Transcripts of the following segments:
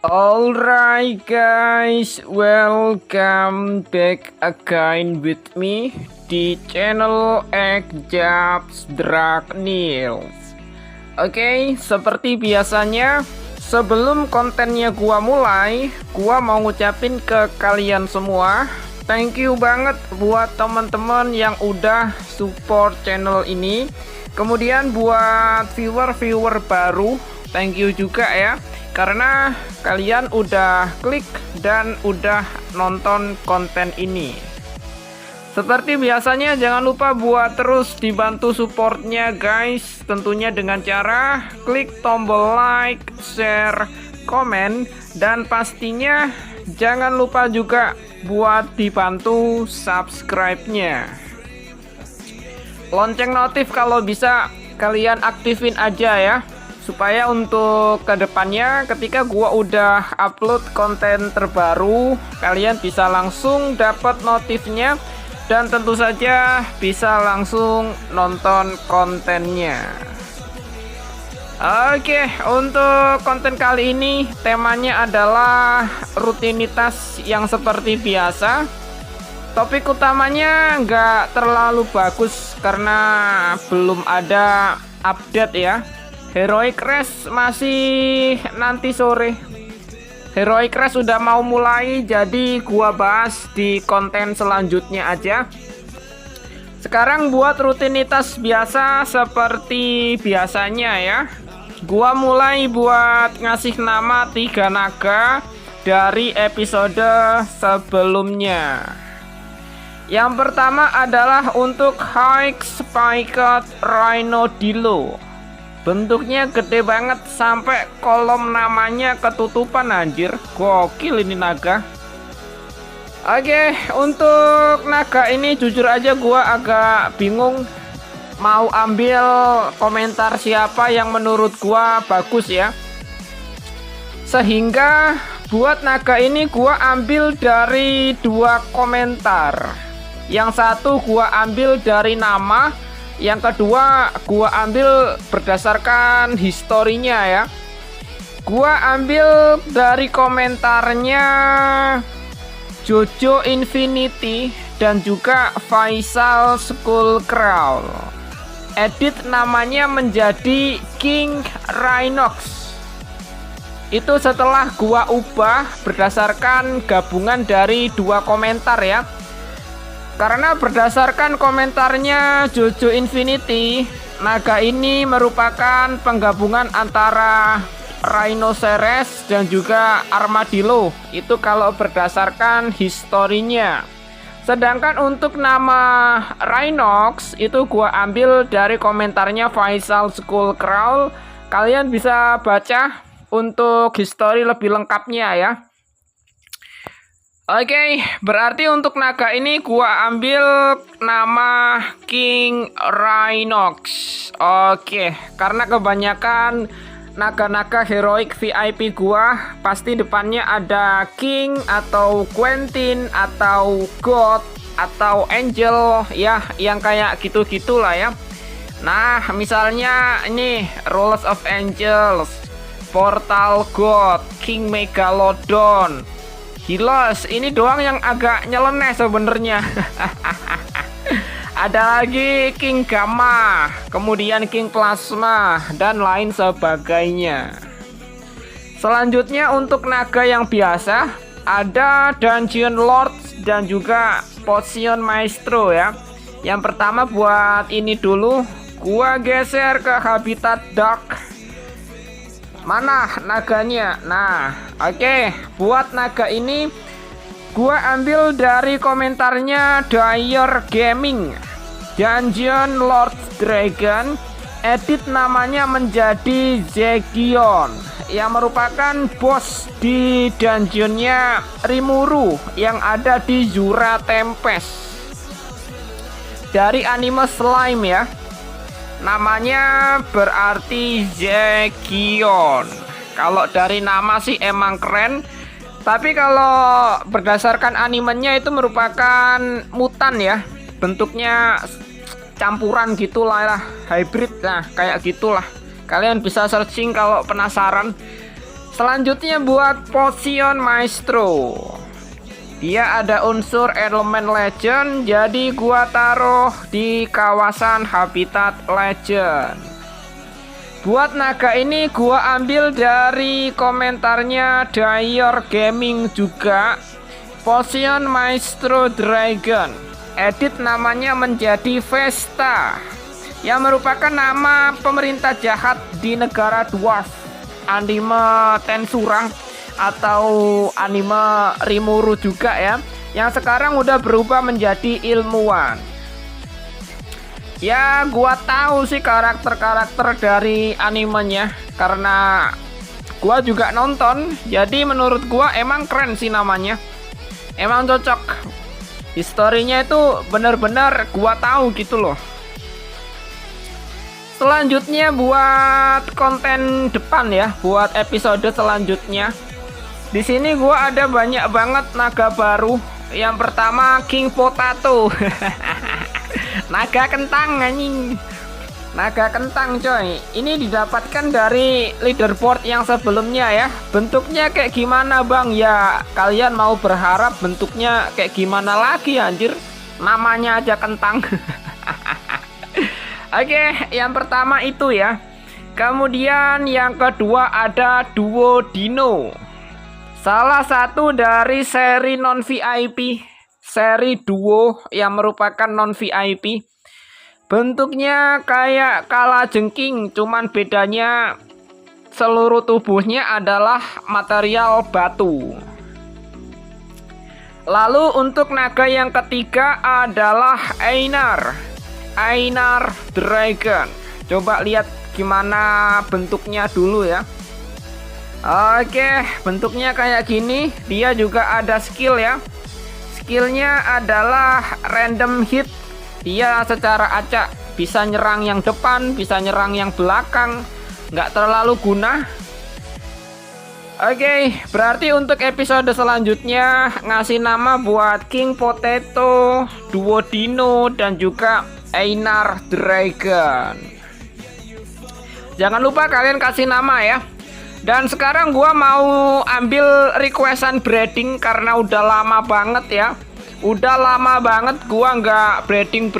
Alright guys, welcome back again with me di channel Ekjaps Dragnils. Oke, seperti biasanya sebelum kontennya gua mulai, gua mau ngucapin ke kalian semua, thank you banget buat teman-teman yang udah support channel ini. Kemudian buat viewer-viewer baru, thank you juga ya. Karena kalian udah klik dan udah nonton konten ini. Seperti biasanya jangan lupa buat terus dibantu supportnya guys. Tentunya dengan cara klik tombol like, share, komen. Dan pastinya jangan lupa juga buat dibantu subscribe-nya. Lonceng notif kalau bisa kalian aktifin aja ya. Supaya untuk kedepannya ketika gua udah upload konten terbaru, kalian bisa langsung dapat notifnya dan tentu saja bisa langsung nonton kontennya. Oke, untuk konten kali ini temanya adalah rutinitas yang seperti biasa. Topik utamanya nggak terlalu bagus karena belum ada update ya. Heroic Race masih nanti sore. Heroic Race udah mau mulai, jadi gua bahas di konten selanjutnya aja. Sekarang buat rutinitas biasa seperti biasanya ya. Gua mulai buat ngasih nama 3 naga dari episode sebelumnya. Yang pertama adalah untuk High Spiked Rhinodilo. Bentuknya gede banget sampai kolom namanya ketutupan anjir. Gokil ini naga. Oke, untuk naga ini jujur aja gua agak bingung mau ambil komentar siapa yang menurut gua bagus ya. Sehingga buat naga ini gua ambil dari 2 komentar. Yang satu gua ambil dari nama, yang kedua gua ambil berdasarkan historinya ya. Gua ambil dari komentarnya Jojo Infinity dan juga Faisal Skullcrawl. Edit namanya menjadi King Rhinox. Itu setelah gua ubah berdasarkan gabungan dari 2 komentar ya. Karena berdasarkan komentarnya Jojo Infinity, naga ini merupakan penggabungan antara Rhinoceros dan juga Armadillo. Itu kalau berdasarkan historinya. Sedangkan untuk nama Rhinox itu gua ambil dari komentarnya Faisal Skullcrawl. Kalian bisa baca untuk history lebih lengkapnya ya. Oke, berarti untuk naga ini gua ambil nama King Rhinox. Oke, karena kebanyakan naga-naga heroic VIP gua pasti depannya ada King atau Quentin atau God atau Angel ya, yang kayak gitu-gitulah ya. Nah, misalnya ini Rules of Angels, Portal God, King Megalodon. Hilos, ini doang yang agak nyeleneh sebenarnya. Ada lagi King Gamma, kemudian King Plasma, dan lain sebagainya. Selanjutnya untuk naga yang biasa, ada Dungeon Lord dan juga Potion Maestro ya. Yang pertama buat ini dulu, gua geser ke habitat Dark. Mana naganya? Nah, oke, buat naga ini gua ambil dari komentarnya Dyer Gaming. Dungeon Lord Dragon, edit namanya menjadi Zegion, yang merupakan bos di dungeonnya Rimuru yang ada di Jura Tempest. Dari anime Slime ya. Namanya berarti Zegion. Kalau dari nama sih emang keren. Tapi kalau berdasarkan animenya itu merupakan mutan ya. Bentuknya campuran gitulah lah, hybrid lah, kayak gitulah. Kalian bisa searching kalau penasaran. Selanjutnya buat Potion Maestro. Dia ada unsur elemen legend, jadi gua taruh di kawasan habitat legend. Buat naga ini gua ambil dari komentarnya Dyer Gaming juga. Potion Maestro Dragon, edit namanya menjadi Vesta, yang merupakan nama pemerintah jahat di negara Dwarf, anime Tensura atau anime Rimuru juga ya, yang sekarang udah berubah menjadi ilmuwan. Ya, gua tahu sih karakter-karakter dari animenya karena gua juga nonton. Jadi menurut gua emang keren sih namanya. Emang cocok. Historinya itu benar-benar gua tahu gitu loh. Selanjutnya buat konten depan ya, buat episode selanjutnya. Di sini gua ada banyak banget naga baru. Yang pertama King Potato. Naga kentang anjing. Naga kentang coy. Ini didapatkan dari leaderboard yang sebelumnya ya. Bentuknya kayak gimana bang? Ya kalian mau berharap bentuknya kayak gimana lagi anjir. Namanya aja kentang. Oke, yang pertama itu ya. Kemudian yang kedua ada Duo Dino. Salah satu dari seri non VIP, seri Duo yang merupakan non VIP. Bentuknya kayak kalajengking, cuman bedanya seluruh tubuhnya adalah material batu. Lalu untuk naga yang ketiga adalah Einar Dragon. Coba lihat gimana bentuknya dulu ya. Oke, bentuknya kayak gini. Dia juga ada skill ya. Skillnya adalah random hit. Dia secara acak bisa nyerang yang depan, bisa nyerang yang belakang, nggak terlalu guna. Oke, berarti untuk episode selanjutnya ngasih nama buat King Potato, Duo Dino, dan juga Einar Dragon. Jangan lupa kalian kasih nama ya. Dan sekarang gua mau ambil requestan breeding karena udah lama banget ya. Udah lama banget gua nggak breeding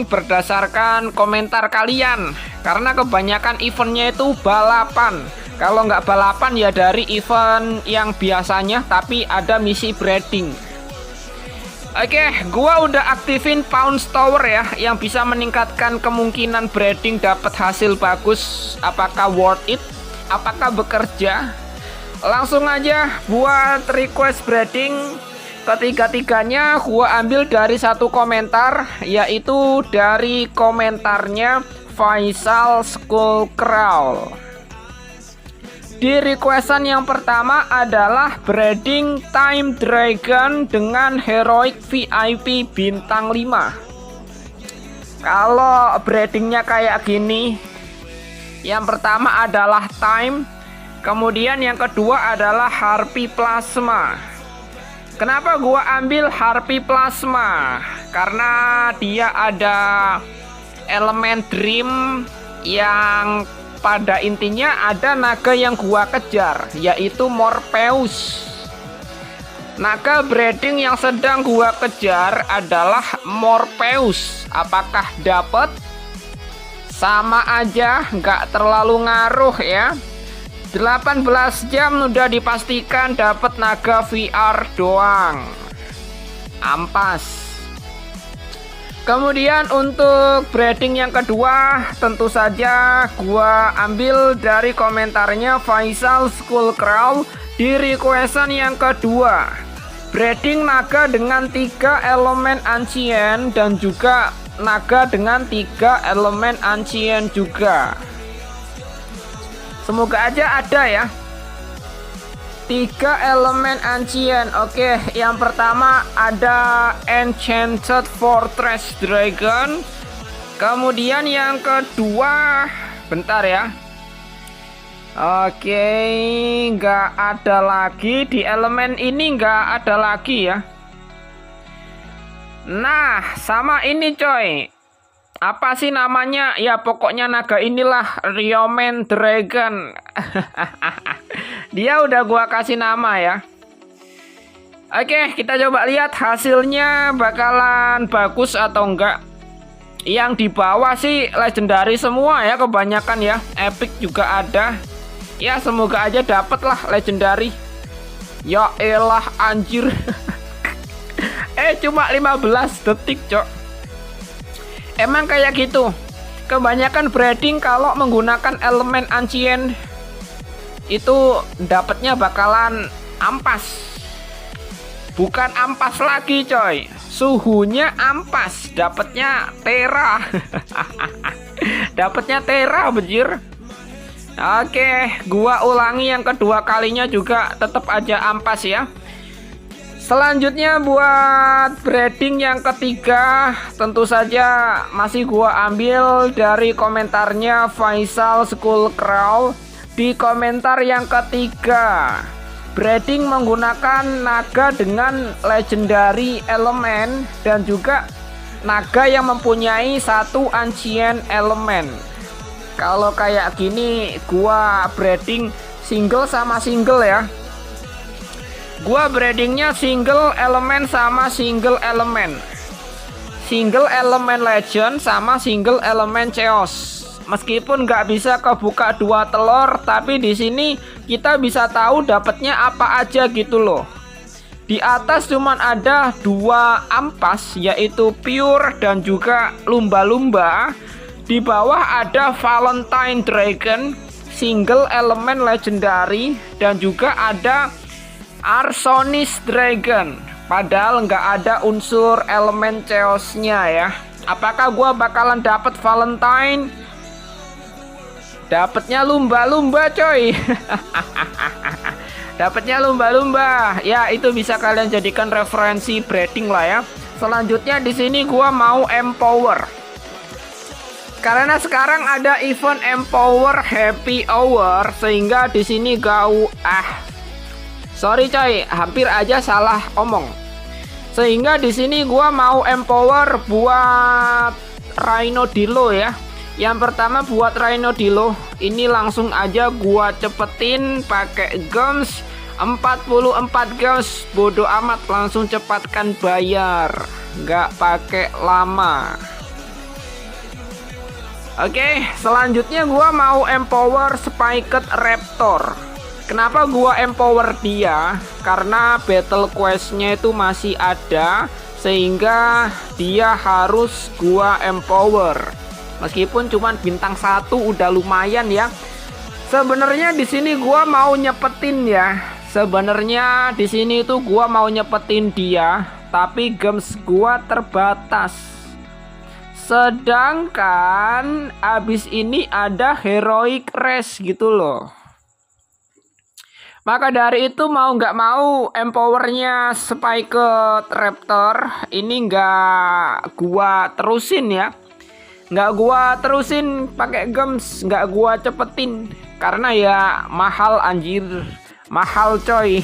berdasarkan komentar kalian. Karena kebanyakan eventnya itu balapan. Kalau nggak balapan ya dari event yang biasanya, tapi ada misi breeding. Oke, gua udah aktifin Pounce Tower ya, yang bisa meningkatkan kemungkinan breeding dapat hasil bagus. Apakah worth it? Apakah bekerja? Langsung aja buat request breeding. Ketiga-tiganya gua ambil dari satu komentar, yaitu dari komentarnya Faisal Skullcrawl. Di requestan yang pertama adalah breeding Time Dragon dengan Heroic VIP bintang 5. Kalau breedingnya kayak gini, yang pertama adalah Time, kemudian yang kedua adalah Harpy Plasma. Kenapa gua ambil Harpy Plasma? Karena dia ada elemen Dream yang pada intinya ada naga yang gua kejar, yaitu Morpheus. Naga breeding yang sedang gua kejar adalah Morpheus. Apakah dapat? Sama aja, nggak terlalu ngaruh ya. 18 jam udah dipastikan dapat naga VR doang. Ampas. Kemudian untuk breeding yang kedua, tentu saja gua ambil dari komentarnya Faisal Skullcrawl di requestan yang kedua. Breeding naga dengan 3 elemen ancient dan juga naga dengan 3 elemen ancient juga. Semoga aja ada ya. 3 elemen ancient. Oke, yang pertama ada Enchanted Fortress Dragon. Kemudian yang kedua, bentar ya. Oke, nggak ada lagi di elemen ini, nggak ada lagi ya. Nah, sama ini coy. Apa sih namanya? Ya pokoknya naga inilah, Ryomen Dragon. Dia udah gua kasih nama ya. Oke, kita coba lihat hasilnya bakalan bagus atau enggak. Yang di bawah sih legendary semua ya, kebanyakan ya. Epic juga ada. Ya semoga aja dapet lah legendary. Ya elah anjir. Cuma 15 detik cok. Emang kayak gitu. Kebanyakan breeding kalau menggunakan elemen ancient itu dapatnya bakalan ampas. Bukan ampas lagi coy, suhunya ampas, dapatnya tera. Dapatnya tera bejir. Oke, gua ulangi yang kedua kalinya juga tetap aja ampas ya. Selanjutnya buat breeding yang ketiga, tentu saja masih gua ambil dari komentarnya Faisal Skullcrawl di komentar yang ketiga. Breeding menggunakan naga dengan legendary elemen dan juga naga yang mempunyai satu ancient elemen. Kalau kayak gini gua breeding single sama single ya. Gua breedingnya single elemen sama single elemen. Single elemen legend sama single elemen chaos. Meskipun nggak bisa kebuka dua telur, tapi di sini kita bisa tahu dapatnya apa aja gitu loh. Di atas cuman ada dua ampas, yaitu pure dan juga lumba-lumba. Di bawah ada Valentine Dragon, single elemen legendary, dan juga ada Arsonis Dragon. Padahal nggak ada unsur elemen chaosnya ya. Apakah gua bakalan dapat Valentine? Dapatnya lumba-lumba coy. Dapatnya lumba-lumba. Ya, itu bisa kalian jadikan referensi breeding lah ya. Selanjutnya di sini gua mau empower. Karena sekarang ada event empower happy hour sehingga di sini sorry coy, hampir aja salah omong. Sehingga di sini gua mau empower buat Rhinodilo ya. Yang pertama buat Rhinodilo, ini langsung aja gua cepetin pakai gems 44 gems, bodoh amat, langsung cepatkan bayar, nggak pakai lama. Oke, selanjutnya gua mau empower Spiked Raptor. Kenapa gua empower dia? Karena battle questnya itu masih ada, sehingga dia harus gua empower. Meskipun cuman bintang 1 udah lumayan ya. Sebenarnya di sini gua mau nyepetin ya. Sebenarnya di sini tuh gua mau nyepetin dia, tapi gems gua terbatas. Sedangkan abis ini ada heroic race gitu loh. Maka dari itu mau nggak mau empowernya Spiked Raptor ini nggak gua terusin ya. Nggak gua terusin pakai gems, nggak gua cepetin karena ya mahal anjir, mahal coy.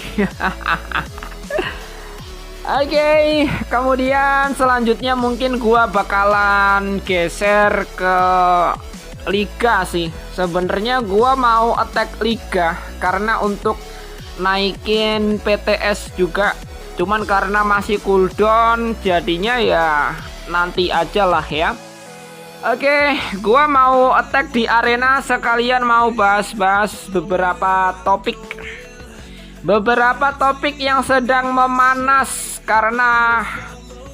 Oke, kemudian selanjutnya mungkin gua bakalan geser ke liga sih. Sebenarnya gua mau attack liga karena untuk naikin PTS juga, cuman karena masih cooldown jadinya ya nanti aja lah ya. Oke, gua mau attack di arena sekalian mau bahas-bahas beberapa topik. Beberapa topik yang sedang memanas karena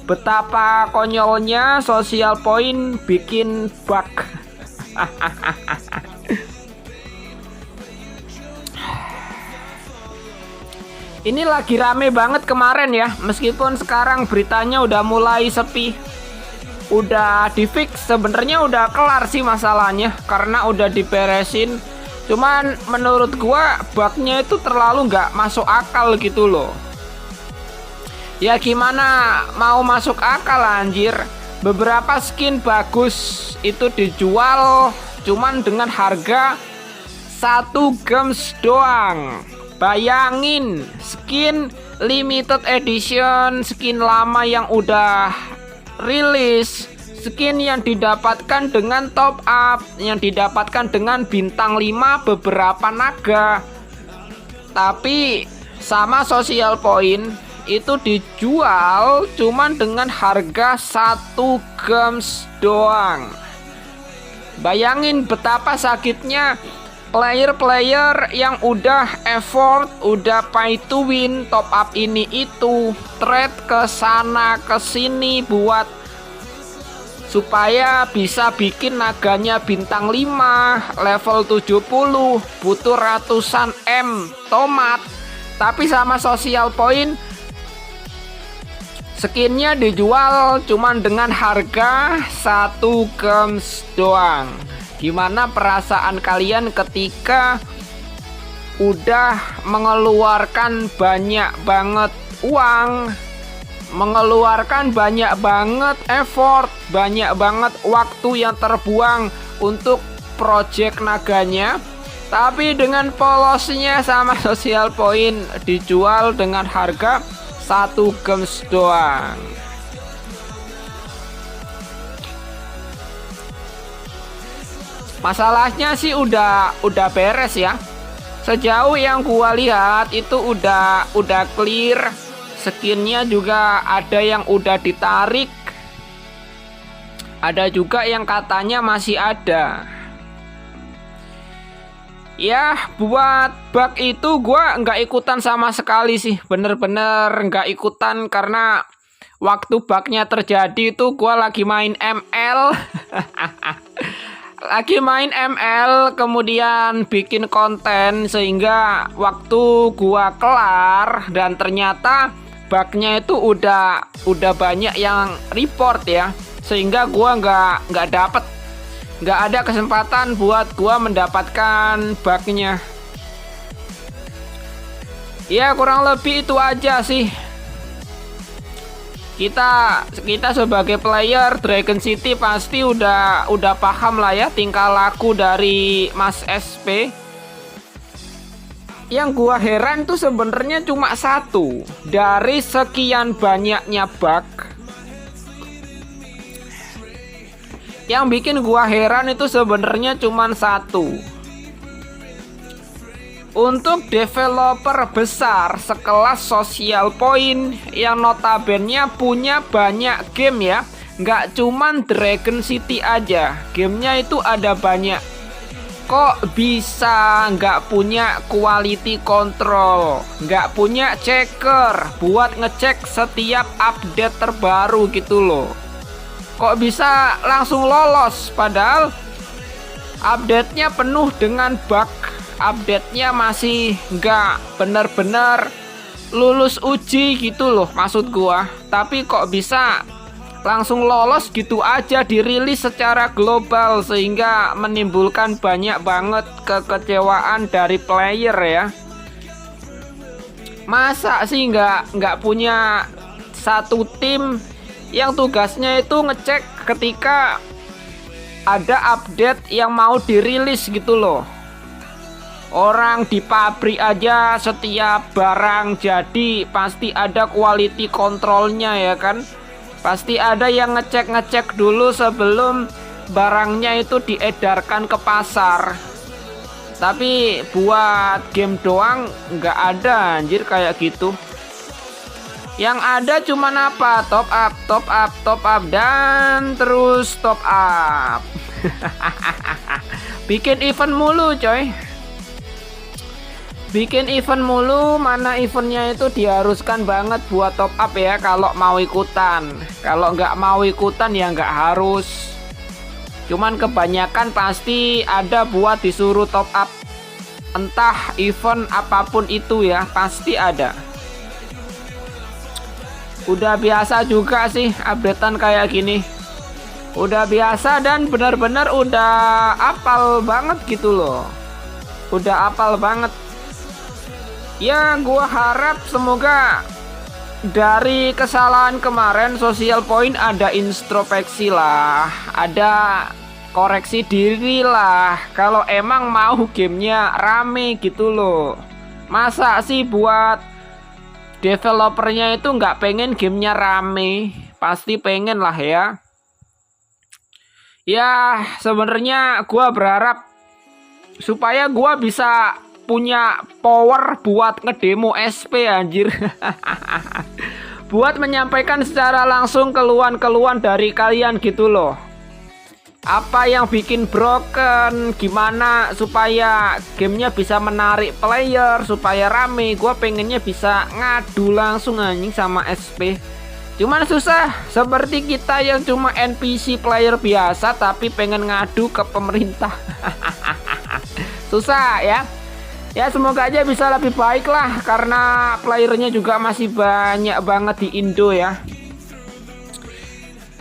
betapa konyolnya social point bikin bug. Ini lagi rame banget kemarin ya, meskipun sekarang beritanya udah mulai sepi. Udah di fix, sebenarnya udah kelar sih masalahnya karena udah diberesin. Cuman menurut gua bugnya itu terlalu nggak masuk akal gitu loh. Ya gimana mau masuk akal anjir. Beberapa skin bagus itu dijual cuman dengan harga 1 gems doang. Bayangin, skin limited edition, skin lama yang udah rilis, skin yang didapatkan dengan top up, yang didapatkan dengan bintang 5 beberapa naga. Tapi sama Social Point itu dijual cuman dengan harga 1 gems doang. Bayangin betapa sakitnya player-player yang udah effort, udah pay to win, top up ini itu, trade ke sana ke sini buat supaya bisa bikin naganya bintang 5, level 70, butuh ratusan M tomat. Tapi sama Social Point skinnya dijual cuman dengan harga 1 gems doang. Gimana perasaan kalian ketika udah mengeluarkan banyak banget uang, mengeluarkan banyak banget effort, banyak banget waktu yang terbuang untuk project naganya, tapi dengan polosnya sama Social Point dijual dengan harga 1 gems doang. Masalahnya sih udah beres ya. Sejauh yang gua lihat itu udah clear. Skinnya juga ada yang udah ditarik. Ada juga yang katanya masih ada. Ya, buat bug itu gua nggak ikutan sama sekali sih. Bener-bener nggak ikutan karena waktu bugnya terjadi itu gua lagi main ML. Lagi main ML, kemudian bikin konten, sehingga waktu gua kelar dan ternyata bugnya itu udah banyak yang report ya, sehingga gua nggak ada kesempatan buat gua mendapatkan bugnya. Ya kurang lebih itu aja sih. Kita sebagai player Dragon City pasti udah paham lah ya tingkah laku dari Mas SP. Yang gua heran tuh sebenarnya cuma satu dari sekian banyaknya bug. Yang bikin gua heran itu sebenarnya cuma satu. Untuk developer besar sekelas Social Point yang notabene punya banyak game ya, nggak cuman Dragon City aja, gamenya itu ada banyak. Kok bisa nggak punya quality control, nggak punya checker buat ngecek setiap update terbaru gitu loh? Kok bisa langsung lolos padahal update-nya penuh dengan bug? Update-nya masih nggak benar-benar lulus uji gitu loh maksud gua. Tapi kok bisa langsung lolos gitu aja, dirilis secara global, sehingga menimbulkan banyak banget kekecewaan dari player ya. Masa sih nggak punya satu tim yang tugasnya itu ngecek ketika ada update yang mau dirilis gitu loh. Orang di pabrik aja setiap barang jadi pasti ada quality controlnya ya kan. Pasti ada yang ngecek dulu sebelum barangnya itu diedarkan ke pasar. Tapi buat game doang nggak ada anjir kayak gitu. Yang ada cuman apa? Top up dan terus top up. Bikin event mulu coy. Bikin event mulu, mana eventnya itu diharuskan banget buat top up ya kalau mau ikutan. Kalau nggak mau ikutan ya nggak harus. Cuman kebanyakan pasti ada buat disuruh top up. Entah event apapun itu ya, pasti ada. Udah biasa juga sih updatean kayak gini. Udah biasa dan benar-benar udah apal banget gitu loh. Udah apal banget. Ya gua harap semoga dari kesalahan kemarin Social Point ada introspeksi lah, ada koreksi diri lah. Kalau emang mau gamenya rame gitu loh. Masa sih buat developernya itu nggak pengen gamenya rame? Pasti pengen lah ya. Ya sebenarnya gua berharap supaya gua bisa punya power buat ngedemo SP anjir. Buat menyampaikan secara langsung keluhan-keluhan dari kalian gitu loh. Apa yang bikin broken, gimana supaya gamenya bisa menarik player, supaya rame. Gua pengennya bisa ngadu langsung anjing sama SP. Cuman susah, seperti kita yang cuma NPC player biasa tapi pengen ngadu ke pemerintah. Susah ya. Ya semoga aja bisa lebih baik lah, karena playernya juga masih banyak banget di Indo ya.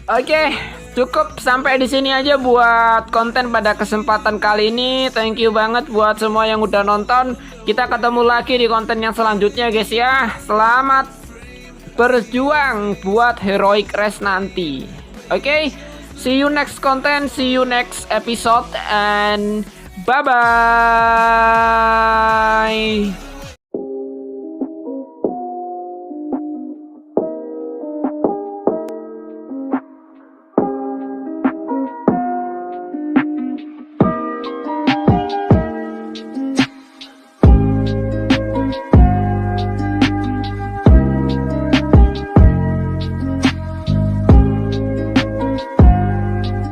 Oke, cukup sampai di sini aja buat konten pada kesempatan kali ini. Thank you banget buat semua yang udah nonton. Kita ketemu lagi di konten yang selanjutnya guys ya. Selamat berjuang buat Heroic Race nanti. Oke, see you next content, see you next episode, and bye bye.